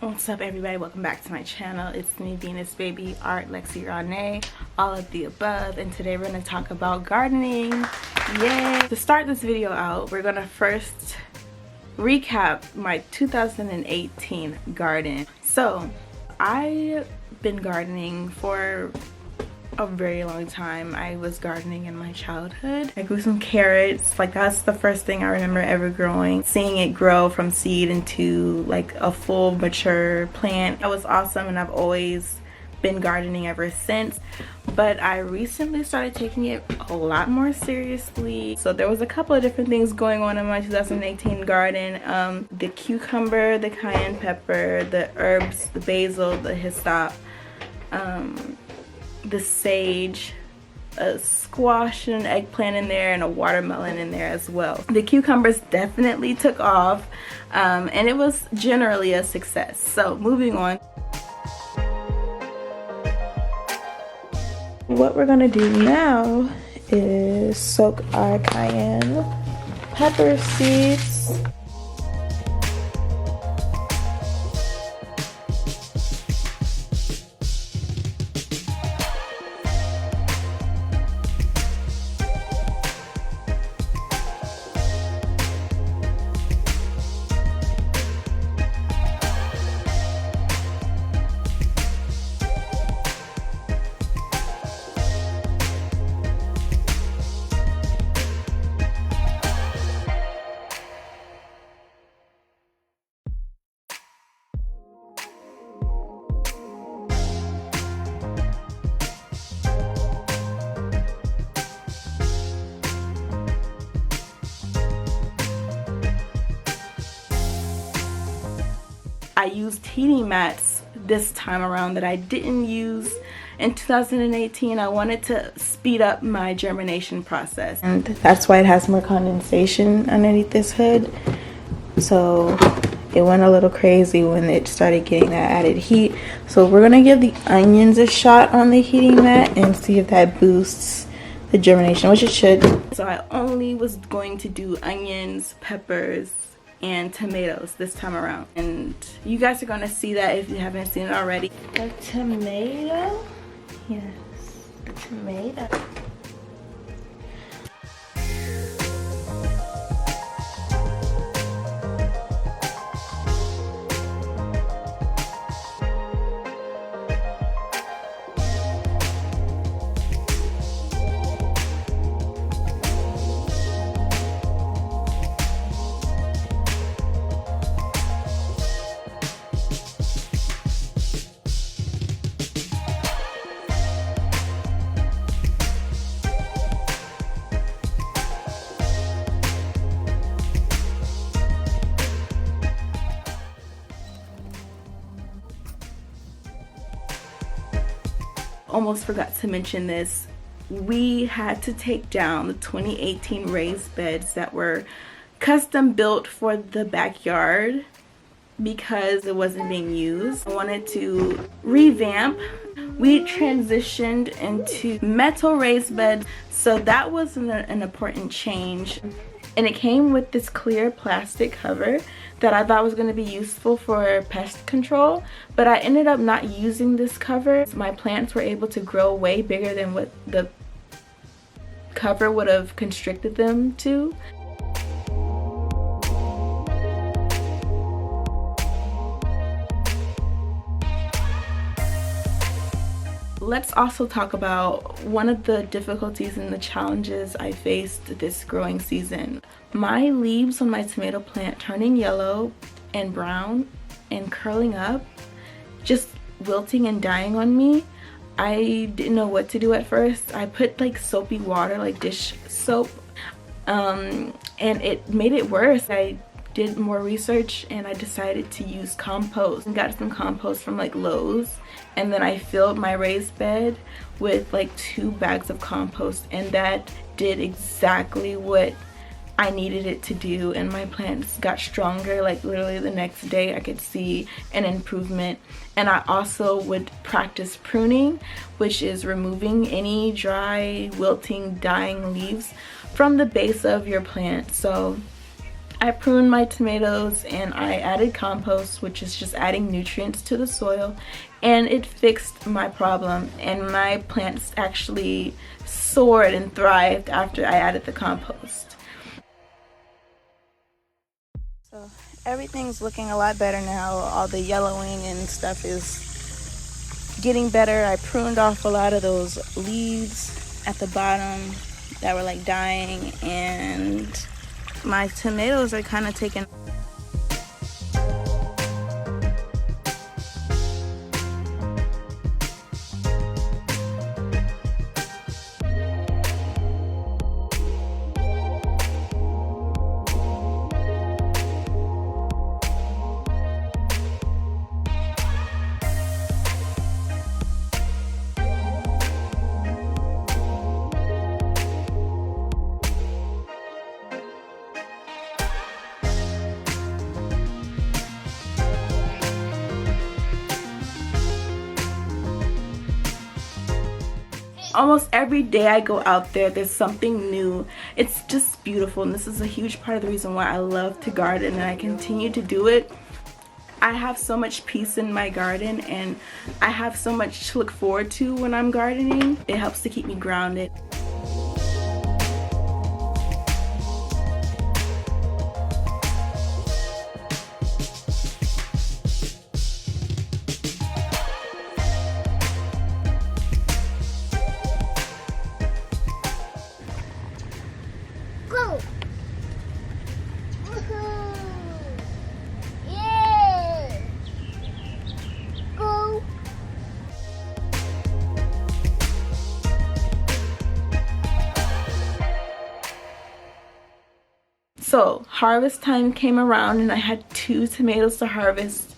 What's up, everybody? Welcome back to my channel. It's me, Venus Baby Art, Lexi Renee, all of the above, and today we're going to talk about gardening. Yay! To start this video out, we're going to first recap my 2018 garden. So I've been gardening for a very long time. I was gardening in my childhood. I grew some carrots. Like, that's the first thing I remember ever growing. Seeing it grow from seed into like a full mature plant. That was awesome, and I've always been gardening ever since. But I recently started taking it a lot more seriously. So there was a couple of different things going on in my 2018 garden. The cucumber, the cayenne pepper, the herbs, the basil, the hyssop, the sage, a squash and an eggplant in there, and a watermelon in there as well. The cucumbers definitely took off, and it was generally a success. So moving on. What we're gonna do now is soak our cayenne pepper seeds. I used heating mats this time around that I didn't use in 2018. I wanted to speed up my germination process, and that's why it has more condensation underneath this hood. So it went a little crazy when it started getting that added heat. So we're gonna give the onions a shot on the heating mat and see if that boosts the germination, which it should. So I only was going to do onions, peppers, and tomatoes this time around, and you guys are gonna see that if you haven't seen it already. The tomato, yes, the tomato. Almost forgot to mention this. We had to take down the 2018 raised beds that were custom built for the backyard because it wasn't being used. I wanted to revamp. We transitioned into metal raised beds, so that was an important change. And it came with this clear plastic cover that I thought was going to be useful for pest control, but I ended up not using this cover. My plants were able to grow way bigger than what the cover would have constricted them to. Let's also talk about one of the difficulties and the challenges I faced this growing season. My leaves on my tomato plant turning yellow and brown and curling up, just wilting and dying on me. I didn't know what to do at first. I put like soapy water, like dish soap, and it made it worse. I did more research and I decided to use compost. I got some compost from like Lowe's, and then I filled my raised bed with like 2 bags of compost, and that did exactly what I needed it to do, and my plants got stronger. Like literally the next day I could see an improvement. And I also would practice pruning, which is removing any dry, wilting, dying leaves from the base of your plant. So I pruned my tomatoes and I added compost, which is just adding nutrients to the soil, and it fixed my problem, and my plants actually soared and thrived after I added the compost. So everything's looking a lot better now. All the yellowing and stuff is getting better. I pruned off a lot of those leaves at the bottom that were like dying, and my tomatoes are kind of taking. Almost every day I go out there, there's something new. It's just beautiful, and this is a huge part of the reason why I love to garden, and I continue to do it. I have so much peace in my garden, and I have so much to look forward to when I'm gardening. It helps to keep me grounded. So harvest time came around and I had 2 tomatoes to harvest.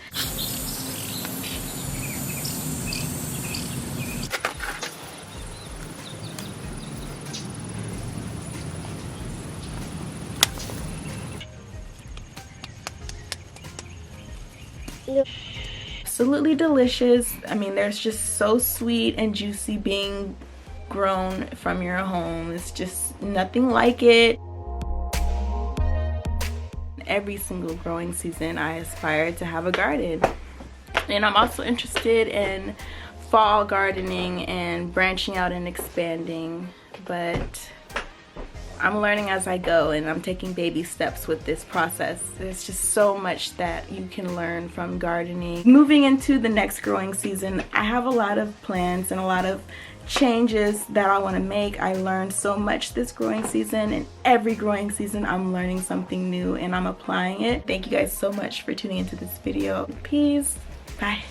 Absolutely delicious. I mean, they're just so sweet and juicy being grown from your home. It's just nothing like it. Every single growing season I aspire to have a garden, and I'm also interested in fall gardening and branching out and expanding, but I'm learning as I go, and I'm taking baby steps with this process. There's just so much that you can learn from gardening. Moving into the next growing season, I have a lot of plans and a lot of changes that I want to make. I learned so much this growing season, and every growing season I'm learning something new and I'm applying it. Thank you guys so much for tuning into this video. Peace. Bye.